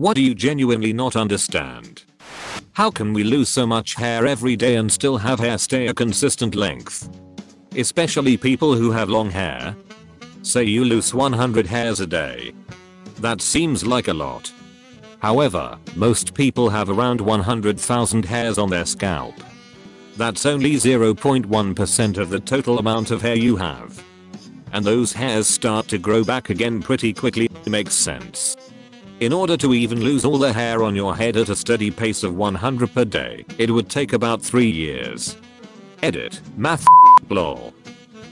What do you genuinely not understand? How can we lose so much hair every day and still have hair stay a consistent length? Especially people who have long hair. Say you lose 100 hairs a day. That seems like a lot. However, most people have around 100,000 hairs on their scalp. That's only 0.1% of the total amount of hair you have. And those hairs start to grow back again pretty quickly. Makes sense. In order to even lose all the hair on your head at a steady pace of 100 per day, it would take about 3 years. Edit. Math lol.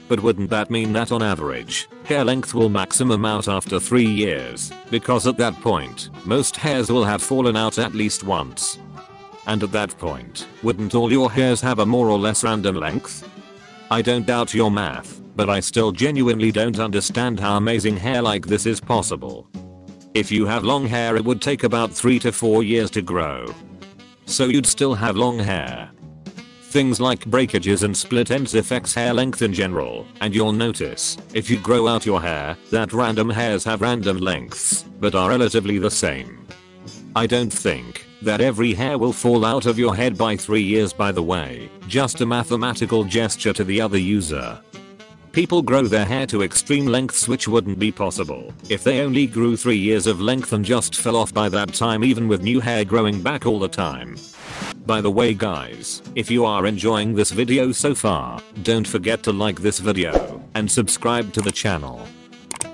But wouldn't that mean that on average, hair length will maximum out after 3 years, because at that point, most hairs will have fallen out at least once. And at that point, wouldn't all your hairs have a more or less random length? I don't doubt your math, but I still genuinely don't understand how amazing hair like this is possible. If you have long hair, it would take about 3 to 4 years to grow. So you'd still have long hair. Things like breakages and split ends affects hair length in general, and you'll notice, if you grow out your hair, that random hairs have random lengths, but are relatively the same. I don't think that every hair will fall out of your head by 3 years, by the way, just a mathematical gesture to the other user. People grow their hair to extreme lengths which wouldn't be possible if they only grew 3 years of length and just fell off by that time, even with new hair growing back all the time. By the way guys, if you are enjoying this video so far, don't forget to like this video and subscribe to the channel.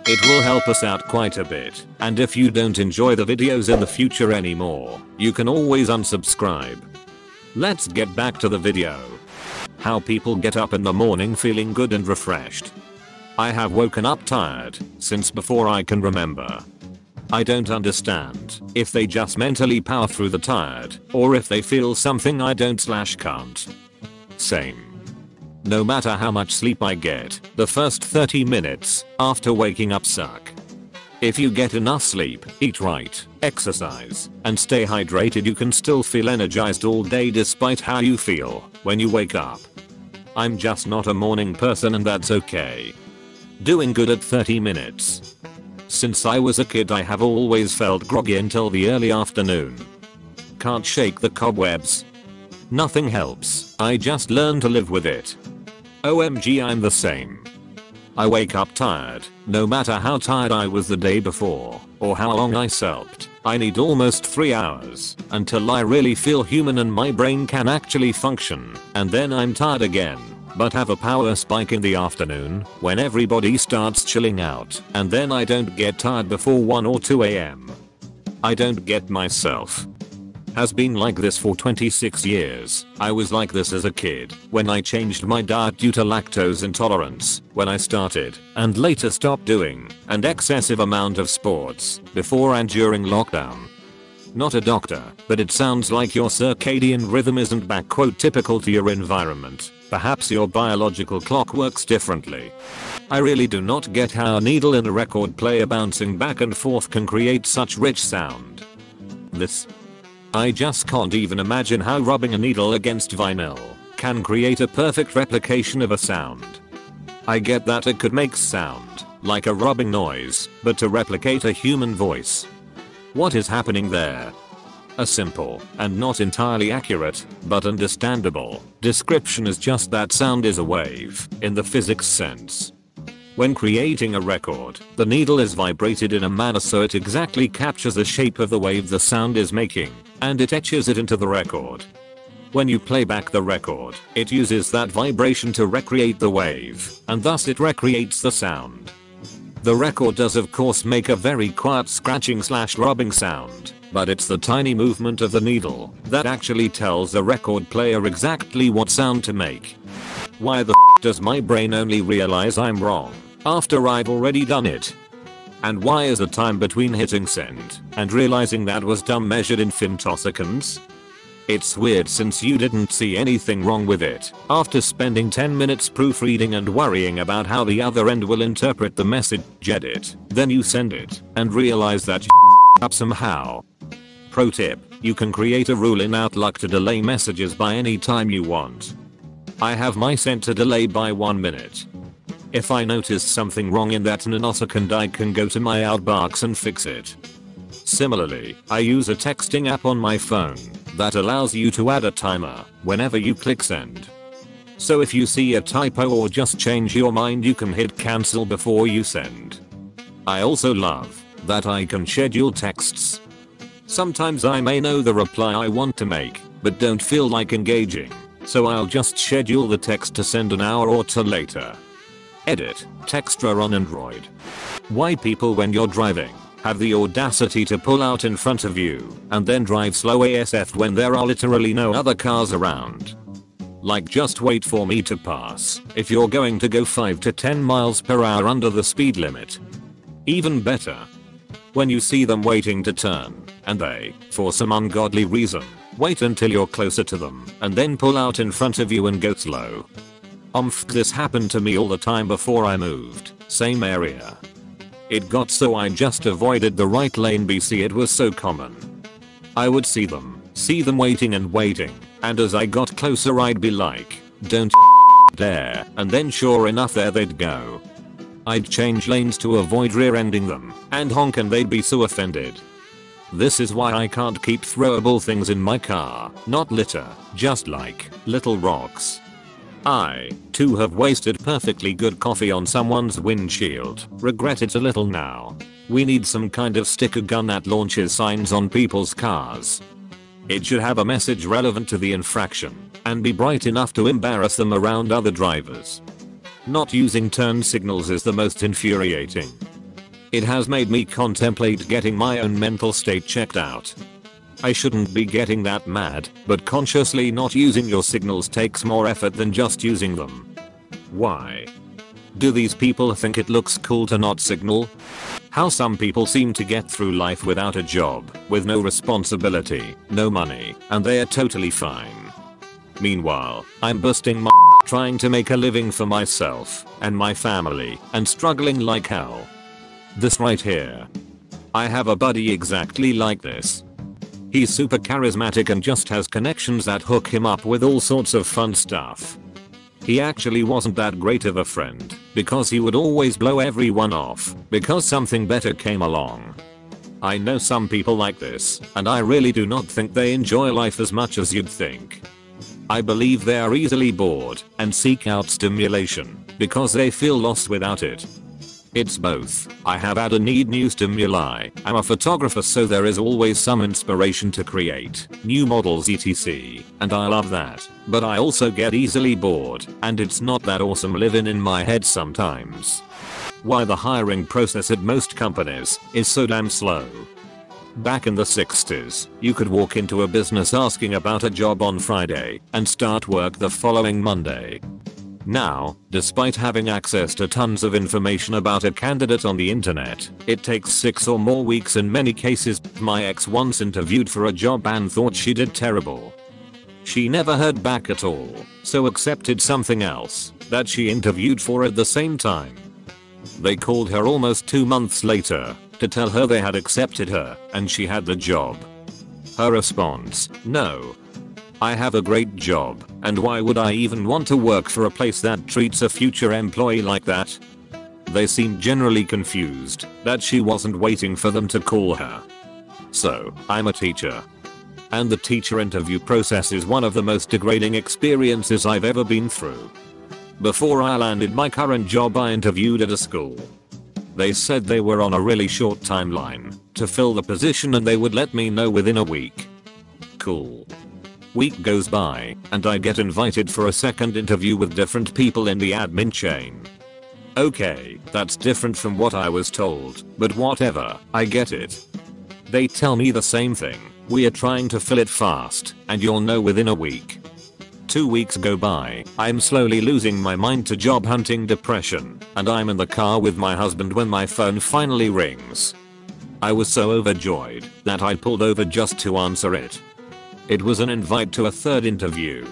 It will help us out quite a bit, and if you don't enjoy the videos in the future anymore, you can always unsubscribe. Let's get back to the video. How people get up in the morning feeling good and refreshed. I have woken up tired since before I can remember. I don't understand if they just mentally power through the tired, or if they feel something I don't/can't. Same. No matter how much sleep I get, the first 30 minutes after waking up suck. If you get enough sleep, eat right, exercise, and stay hydrated, you can still feel energized all day despite how you feel when you wake up. I'm just not a morning person, and that's okay. Doing good at 30 minutes. Since I was a kid, I have always felt groggy until the early afternoon. Can't shake the cobwebs. Nothing helps, I just learn to live with it. OMG, I'm the same. I wake up tired, no matter how tired I was the day before, or how long I slept. I need almost 3 hours until I really feel human and my brain can actually function, and then I'm tired again, but have a power spike in the afternoon when everybody starts chilling out, and then I don't get tired before 1 or 2 AM. I don't get myself. Has been like this for 26 years. I was like this as a kid when I changed my diet due to lactose intolerance, when I started and later stopped doing an excessive amount of sports before and during lockdown. Not a doctor, but it sounds like your circadian rhythm isn't "typical to your environment." Perhaps your biological clock works differently. I really do not get how a needle in a record player bouncing back and forth can create such rich sound. I just can't even imagine how rubbing a needle against vinyl can create a perfect replication of a sound. I get that it could make sound like a rubbing noise, but to replicate a human voice. What is happening there? A simple and not entirely accurate, but understandable description is just that sound is a wave in the physics sense. When creating a record, the needle is vibrated in a manner so it exactly captures the shape of the wave the sound is making, and it etches it into the record. When you play back the record, it uses that vibration to recreate the wave, and thus it recreates the sound. The record does of course make a very quiet scratching/rubbing sound, but it's the tiny movement of the needle that actually tells the record player exactly what sound to make. Why the does my brain only realize I'm wrong after I've already done it? And why is the time between hitting send and realizing that was done measured in femtoseconds? It's weird since you didn't see anything wrong with it after spending 10 minutes proofreading and worrying about how the other end will interpret the message. Edit. Then you send it and realize that you up somehow. Pro tip, you can create a rule in Outlook to delay messages by any time you want. I have my sent to delay by 1 minute. If I notice something wrong in that nanosecond, I can go to my outbox and fix it. Similarly, I use a texting app on my phone that allows you to add a timer whenever you click send. So if you see a typo or just change your mind, you can hit cancel before you send. I also love that I can schedule texts. Sometimes I may know the reply I want to make, but don't feel like engaging, so I'll just schedule the text to send an hour or two later. Edit, Textra on Android. Why people when you're driving have the audacity to pull out in front of you and then drive slow ASF when there are literally no other cars around. Like, just wait for me to pass if you're going to go 5 to 10 miles per hour under the speed limit. Even better, when you see them waiting to turn and they, for some ungodly reason, wait until you're closer to them and then pull out in front of you and go slow. This happened to me all the time before I moved, same area. It got so I just avoided the right lane because it was so common. I would see them waiting and waiting, and as I got closer I'd be like, don't dare, and then sure enough there they'd go. I'd change lanes to avoid rear-ending them and honk and they'd be so offended. This is why I can't keep throwable things in my car, not litter, just like little rocks. I, too, have wasted perfectly good coffee on someone's windshield. Regret it a little now. We need some kind of sticker gun that launches signs on people's cars. It should have a message relevant to the infraction and be bright enough to embarrass them around other drivers. Not using turn signals is the most infuriating. It has made me contemplate getting my own mental state checked out. I shouldn't be getting that mad, but consciously not using your signals takes more effort than just using them. Why? Do these people think it looks cool to not signal? How some people seem to get through life without a job, with no responsibility, no money, and they are totally fine. Meanwhile, I'm busting my trying to make a living for myself and my family and struggling like hell. This right here. I have a buddy exactly like this. He's super charismatic and just has connections that hook him up with all sorts of fun stuff. He actually wasn't that great of a friend because he would always blow everyone off because something better came along. I know some people like this, and I really do not think they enjoy life as much as you'd think. I believe they are easily bored and seek out stimulation because they feel lost without it. It's both. I have had a need new stimuli. I'm a photographer, so there is always some inspiration to create new models etc. And I love that. But I also get easily bored and it's not that awesome living in my head sometimes. Why the hiring process at most companies is so damn slow. Back in the 60s, you could walk into a business asking about a job on Friday and start work the following Monday. Now, despite having access to tons of information about a candidate on the internet, it takes 6 or more weeks in many cases. My ex once interviewed for a job and thought she did terrible. She never heard back at all, so accepted something else that she interviewed for at the same time. They called her almost 2 months later to tell her they had accepted her and she had the job. Her response, "No. I have a great job, and why would I even want to work for a place that treats a future employee like that?" They seemed generally confused that she wasn't waiting for them to call her. So, I'm a teacher. And the teacher interview process is one of the most degrading experiences I've ever been through. Before I landed my current job, I interviewed at a school. They said they were on a really short timeline to fill the position and they would let me know within a week. Cool. Week goes by, and I get invited for a second interview with different people in the admin chain. Okay, that's different from what I was told, but whatever, I get it. They tell me the same thing. We are trying to fill it fast, and you'll know within a week. 2 weeks go by, I'm slowly losing my mind to job hunting depression, and I'm in the car with my husband when my phone finally rings. I was so overjoyed that I pulled over just to answer it. It was an invite to a third interview.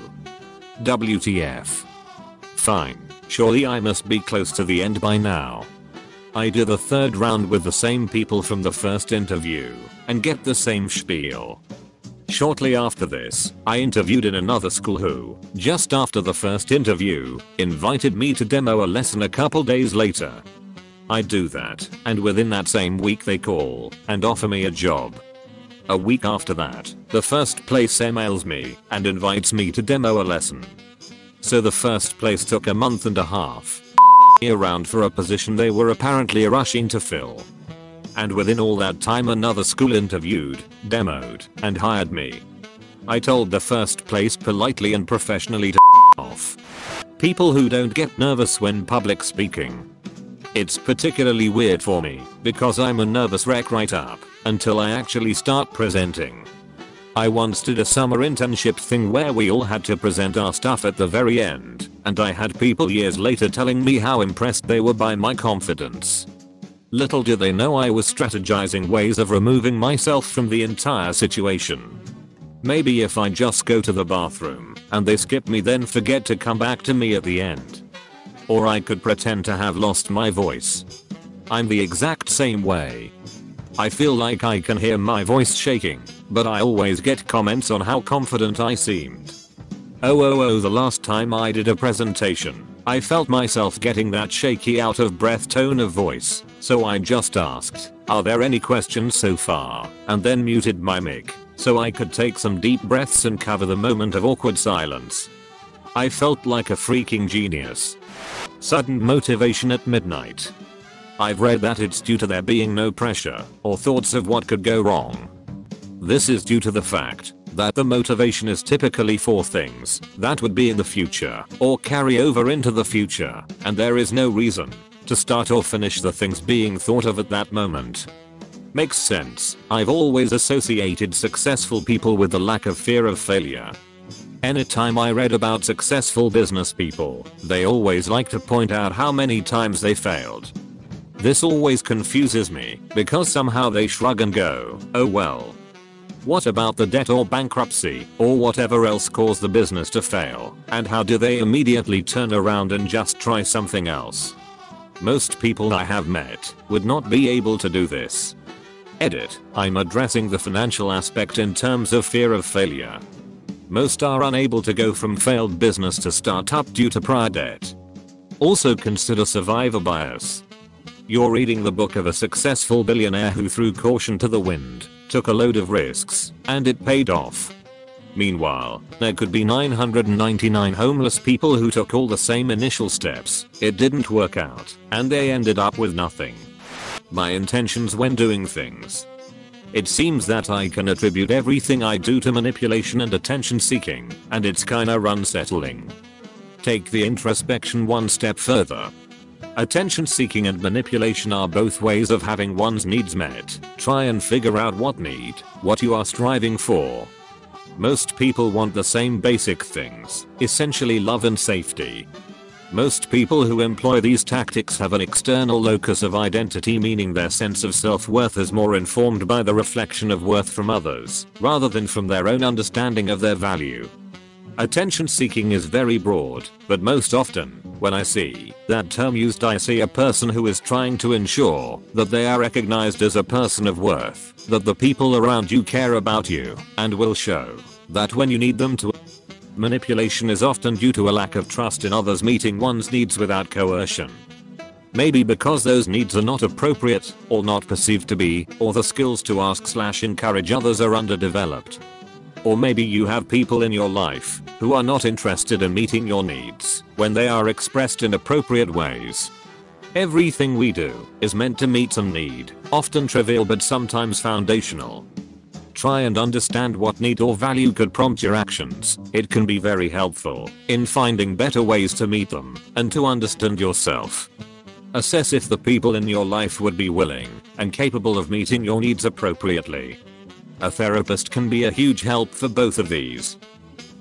WTF. Fine, surely I must be close to the end by now. I do the third round with the same people from the first interview and get the same spiel. Shortly after this, I interviewed in another school who, just after the first interview, invited me to demo a lesson a couple days later. I do that, and within that same week they call and offer me a job. A week after that, the first place emails me and invites me to demo a lesson. So the first place took a month and a half around for a position they were apparently rushing to fill. And within all that time another school interviewed, demoed, and hired me. I told the first place politely and professionally to off. People who don't get nervous when public speaking. It's particularly weird for me because I'm a nervous wreck right up until I actually start presenting. I once did a summer internship thing where we all had to present our stuff at the very end, and I had people years later telling me how impressed they were by my confidence. Little do they know I was strategizing ways of removing myself from the entire situation. Maybe if I just go to the bathroom and they skip me then forget to come back to me at the end. Or I could pretend to have lost my voice. I'm the exact same way. I feel like I can hear my voice shaking, but I always get comments on how confident I seemed. The last time I did a presentation, I felt myself getting that shaky out of breath tone of voice, so I just asked, "Are there any questions so far?" and then muted my mic, so I could take some deep breaths and cover the moment of awkward silence. I felt like a freaking genius. Sudden motivation at midnight. I've read that it's due to there being no pressure or thoughts of what could go wrong. This is due to the fact that the motivation is typically for things that would be in the future or carry over into the future, and there is no reason to start or finish the things being thought of at that moment. Makes sense. I've always associated successful people with the lack of fear of failure. Anytime I read about successful business people, they always like to point out how many times they failed. This always confuses me because somehow they shrug and go, "Oh well. What about the debt or bankruptcy or whatever else caused the business to fail, and how do they immediately turn around and just try something else?" Most people I have met would not be able to do this. Edit. I'm addressing the financial aspect in terms of fear of failure. Most are unable to go from failed business to startup due to prior debt. Also consider survivor bias. You're reading the book of a successful billionaire who threw caution to the wind, took a load of risks, and it paid off. Meanwhile, there could be 999 homeless people who took all the same initial steps, it didn't work out, and they ended up with nothing. My intentions when doing things. It seems that I can attribute everything I do to manipulation and attention seeking, and it's kinda unsettling. Take the introspection one step further. Attention seeking and manipulation are both ways of having one's needs met. Try and figure out what you are striving for. Most people want the same basic things, essentially love and safety. Most people who employ these tactics have an external locus of identity, meaning their sense of self-worth is more informed by the reflection of worth from others, rather than from their own understanding of their value. Attention seeking is very broad, but most often, when I see that term used, I see a person who is trying to ensure that they are recognized as a person of worth, that the people around you care about you, and will show that when you need them to. Manipulation is often due to a lack of trust in others meeting one's needs without coercion. Maybe because those needs are not appropriate, or not perceived to be, or the skills to ask/encourage others are underdeveloped. Or maybe you have people in your life who are not interested in meeting your needs when they are expressed in appropriate ways. Everything we do is meant to meet some need, often trivial but sometimes foundational. Try and understand what need or value could prompt your actions. It can be very helpful in finding better ways to meet them and to understand yourself. Assess if the people in your life would be willing and capable of meeting your needs appropriately. A therapist can be a huge help for both of these.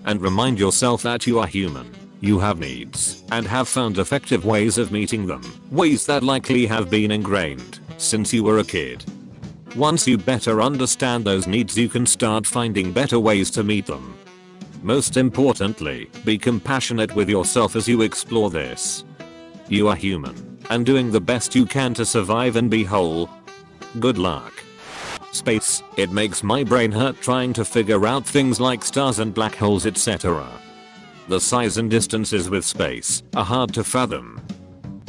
And remind yourself that you are human. You have needs and have found effective ways of meeting them, ways that likely have been ingrained since you were a kid. Once you better understand those needs, you can start finding better ways to meet them. Most importantly, be compassionate with yourself as you explore this. You are human and doing the best you can to survive and be whole. Good luck. Space. It makes my brain hurt trying to figure out things like stars and black holes, etc. The size and distances with space are hard to fathom.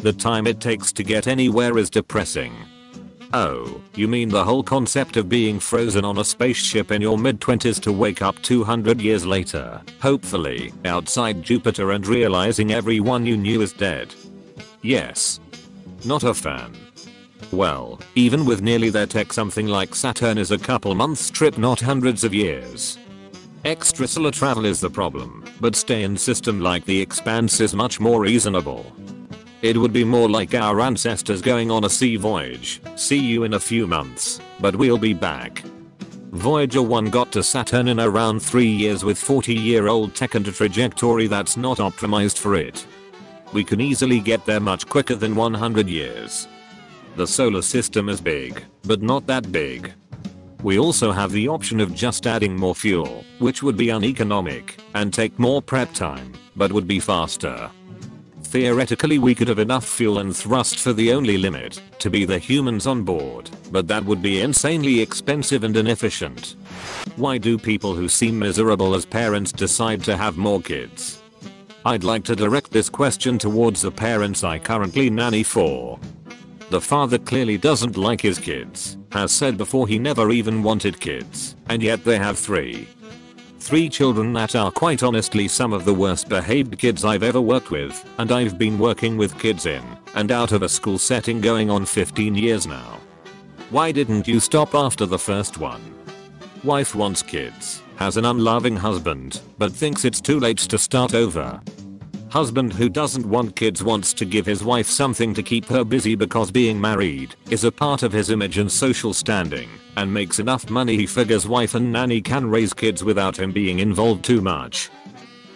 The time it takes to get anywhere is depressing. Oh, you mean the whole concept of being frozen on a spaceship in your mid-20s to wake up 200 years later, hopefully, outside Jupiter and realizing everyone you knew is dead? Yes. Not a fan. Well, even with nearly their tech, something like Saturn is a couple months trip, not hundreds of years. Extrasolar travel is the problem, but stay in system like the Expanse is much more reasonable. It would be more like our ancestors going on a sea voyage. See you in a few months, but we'll be back. Voyager 1 got to Saturn in around 3 years with 40-year-old tech and a trajectory that's not optimized for it. We can easily get there much quicker than 100 years. The solar system is big, but not that big. We also have the option of just adding more fuel, which would be uneconomic and take more prep time, but would be faster. Theoretically we could have enough fuel and thrust for the only limit to be the humans on board, but that would be insanely expensive and inefficient. Why do people who seem miserable as parents decide to have more kids? I'd like to direct this question towards the parents I currently nanny for. The father clearly doesn't like his kids, has said before he never even wanted kids, and yet they have three children that are quite honestly some of the worst behaved kids I've ever worked with, and I've been working with kids in and out of a school setting going on 15 years now. Why didn't you stop after the first one? Wife wants kids, has an unloving husband, but thinks it's too late to start over. Husband who doesn't want kids wants to give his wife something to keep her busy because being married is a part of his image and social standing, and makes enough money he figures wife and nanny can raise kids without him being involved too much.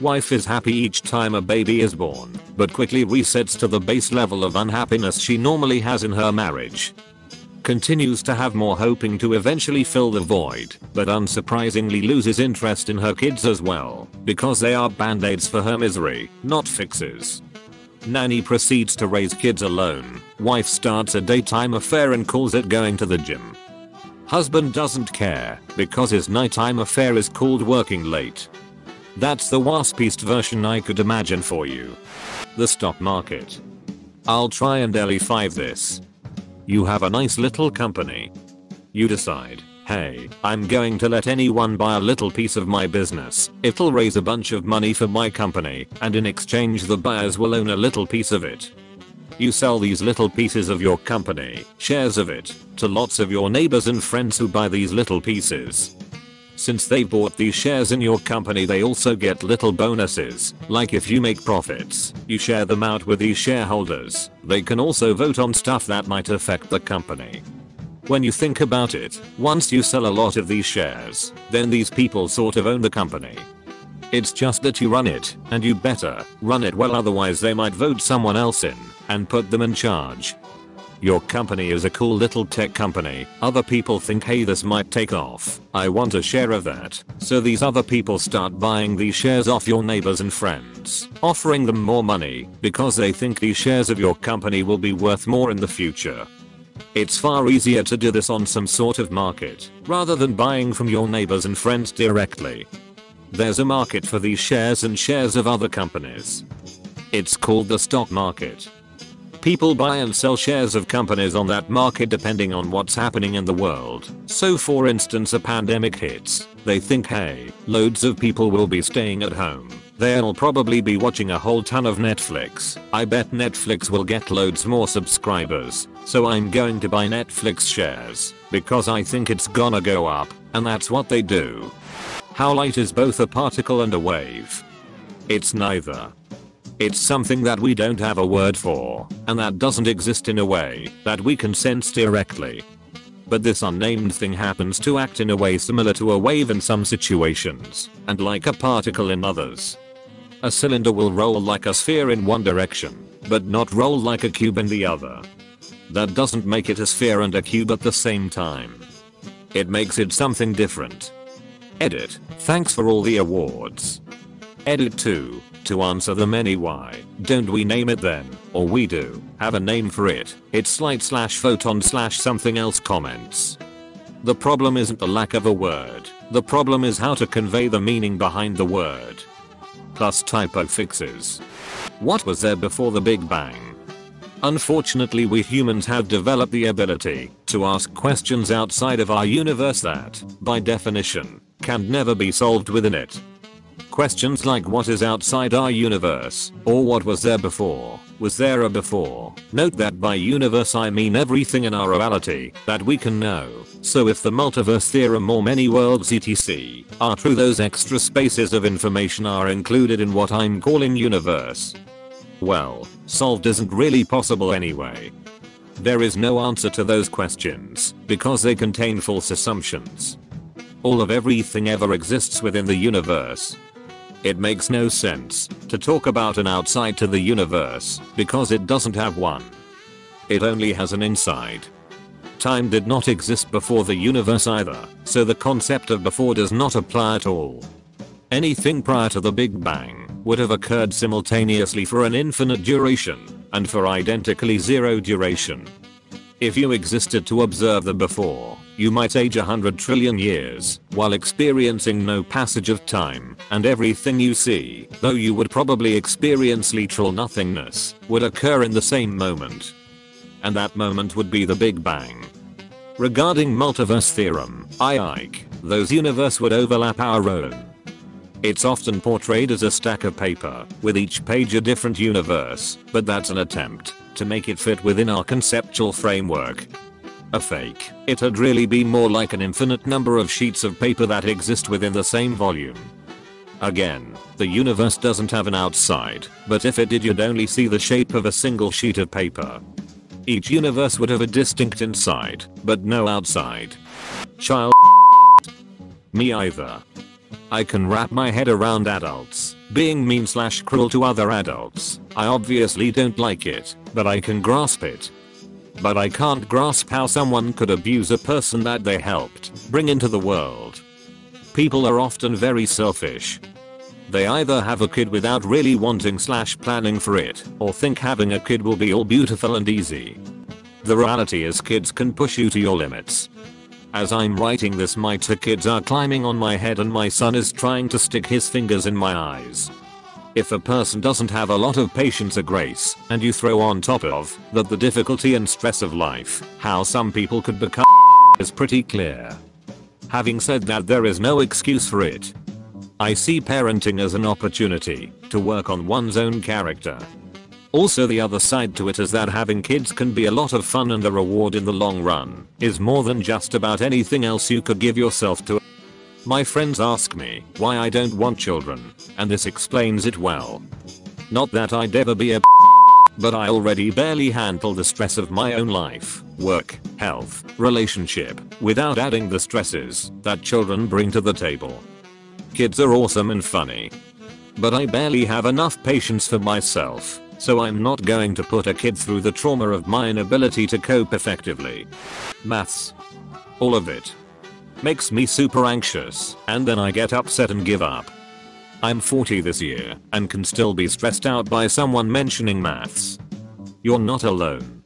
Wife is happy each time a baby is born, but quickly resets to the base level of unhappiness she normally has in her marriage. Continues to have more, hoping to eventually fill the void, but unsurprisingly loses interest in her kids as well, because they are band-aids for her misery, not fixes. Nanny proceeds to raise kids alone. Wife starts a daytime affair and calls it going to the gym. Husband doesn't care, because his nighttime affair is called working late. That's the waspiest version I could imagine for you. The stock market. I'll try and L5 this. You have a nice little company. You decide, hey, I'm going to let anyone buy a little piece of my business. It'll raise a bunch of money for my company, and in exchange the buyers will own a little piece of it. You sell these little pieces of your company, shares of it, to lots of your neighbors and friends who buy these little pieces. Since they bought these shares in your company, they also get little bonuses, like if you make profits, you share them out with these shareholders. They can also vote on stuff that might affect the company. When you think about it, once you sell a lot of these shares, then these people sort of own the company. It's just that you run it, and you better run it well, otherwise they might vote someone else in and put them in charge. Your company is a cool little tech company. Other people think, hey, this might take off, I want a share of that. So these other people start buying these shares off your neighbors and friends, offering them more money because they think these shares of your company will be worth more in the future. It's far easier to do this on some sort of market rather than buying from your neighbors and friends directly. There's a market for these shares and shares of other companies. It's called the stock market. People buy and sell shares of companies on that market depending on what's happening in the world. So for instance, a pandemic hits. They think, hey, loads of people will be staying at home. They'll probably be watching a whole ton of Netflix. I bet Netflix will get loads more subscribers. So I'm going to buy Netflix shares because I think it's gonna go up. And that's what they do. How light is both a particle and a wave? It's neither. It's something that we don't have a word for, and that doesn't exist in a way that we can sense directly. But this unnamed thing happens to act in a way similar to a wave in some situations, and like a particle in others. A cylinder will roll like a sphere in one direction, but not roll like a cube in the other. That doesn't make it a sphere and a cube at the same time. It makes it something different. Edit, thanks for all the awards. Edit 2. To answer the many why don't we name it then, or we do have a name for it, it's slide/photon/something else comments. The problem isn't the lack of a word, the problem is how to convey the meaning behind the word. Plus typo fixes. What was there before the Big Bang? Unfortunately, we humans have developed the ability to ask questions outside of our universe that, by definition, can never be solved within it. Questions like what is outside our universe, or what was there before, was there a before? Note that by universe I mean everything in our reality that we can know. So if the multiverse theorem or many worlds etc. are true, those extra spaces of information are included in what I'm calling universe. Well, solved isn't really possible anyway. There is no answer to those questions because they contain false assumptions. All of everything ever exists within the universe. It makes no sense to talk about an outside to the universe because it doesn't have one. It only has an inside. Time did not exist before the universe either, so the concept of before does not apply at all. Anything prior to the Big Bang would have occurred simultaneously for an infinite duration and for identically zero duration. If you existed to observe the before, you might age 100 trillion years while experiencing no passage of time, and everything you see, though you would probably experience literal nothingness, would occur in the same moment. And that moment would be the Big Bang. Regarding multiverse theorem, those universe would overlap our own. It's often portrayed as a stack of paper, with each page a different universe, but that's an attempt to make it fit within our conceptual framework. A fake. It'd really be more like an infinite number of sheets of paper that exist within the same volume. Again, the universe doesn't have an outside, but if it did you'd only see the shape of a single sheet of paper. Each universe would have a distinct inside, but no outside. Child. Me either. I can wrap my head around adults being mean/cruel to other adults. I obviously don't like it, but I can grasp it. But I can't grasp how someone could abuse a person that they helped bring into the world. People are often very selfish. They either have a kid without really wanting/planning for it, or think having a kid will be all beautiful and easy. The reality is kids can push you to your limits. As I'm writing this, my two kids are climbing on my head and my son is trying to stick his fingers in my eyes. If a person doesn't have a lot of patience or grace, and you throw on top of that the difficulty and stress of life, how some people could become is pretty clear. Having said that, there is no excuse for it. I see parenting as an opportunity to work on one's own character. Also, the other side to it is that having kids can be a lot of fun, and the reward in the long run is more than just about anything else you could give yourself to. My friends ask me why I don't want children, and this explains it well. Not that I'd ever be a but I already barely handle the stress of my own life, work, health, relationship, without adding the stresses that children bring to the table. Kids are awesome and funny, but I barely have enough patience for myself. So I'm not going to put a kid through the trauma of my inability to cope effectively. Maths. All of it. Makes me super anxious, and then I get upset and give up. I'm 40 this year, and can still be stressed out by someone mentioning maths. You're not alone.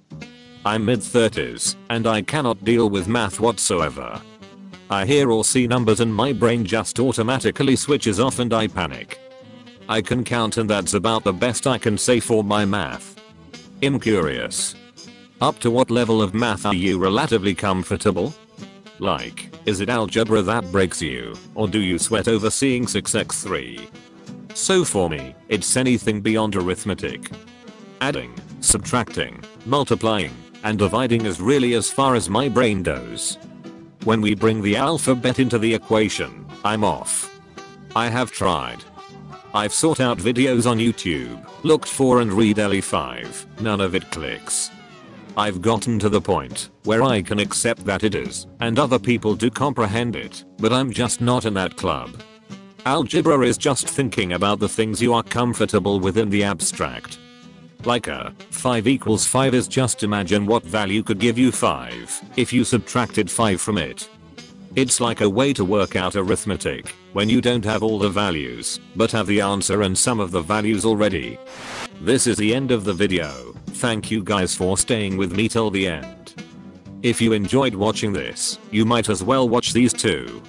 I'm mid-30s, and I cannot deal with math whatsoever. I hear or see numbers and my brain just automatically switches off and I panic. I can count, and that's about the best I can say for my math. I'm curious. Up to what level of math are you relatively comfortable? Like, is it algebra that breaks you, or do you sweat over seeing 6x3? So for me, it's anything beyond arithmetic. Adding, subtracting, multiplying, and dividing is really as far as my brain goes. When we bring the alphabet into the equation, I'm off. I have tried. I've sought out videos on YouTube, looked for and read LE5, none of it clicks. I've gotten to the point where I can accept that it is, and other people do comprehend it, but I'm just not in that club. Algebra is just thinking about the things you are comfortable with in the abstract. Like 5 equals 5 is just imagine what value could give you 5 if you subtracted 5 from it. It's like a way to work out arithmetic when you don't have all the values, but have the answer and some of the values already. This is the end of the video. Thank you guys for staying with me till the end. If you enjoyed watching this, you might as well watch these too.